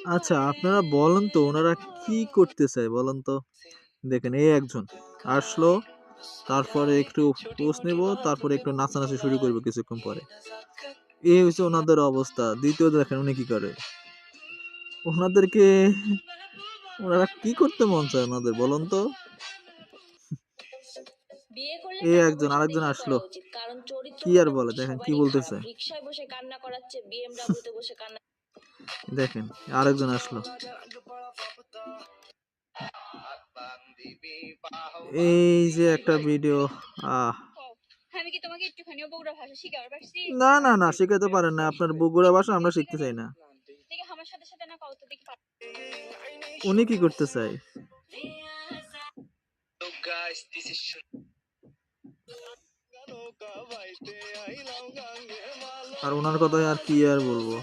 আচ্ছা, আপনারা বলেন তো ওনারা কি করতে চায় বলেন তো? দেখেন এই একজন আসলো, তারপরে একটু পোজ নিব, তারপরে একটু নাচানাচি শুরু করব কিছুক্ষণ পরে। এই হইছে ওনাদের অবস্থা। দ্বিতীয় দেখেন উনি কি করে? ওনাদেরকে ওনারা কি করতে মন চায় ওনাদের বলুন তো? বিয়ে করলে এই টাকা একজন পয়সা আরেকজন দেখেই করা আসলো। উচিত, কারণ চরিত্র কি আর বলে মোটামুটি দেখেন কি সবারই খারাপ। বলতেছে। রিক্সায় বসে কান্না করাচ্ছে বিএমডব্লিউতে বসে কান্না। দেখেন আরেকজন আসলো। এই যে একটা ভিডিও আহ আমি কি তোমাকে একটুখানিও বগুড়া ভাষা শিখাবার পারছি? না, না, না শিখাইতে পারেন না। আপনার বগুড়া ভাষা আমরা শিখতে চাই না। দেখি আমার সাথে সাথে না কও তো দেখি উনি কি করতে চায়? আর উনার কথাই আর কি আর বলবো?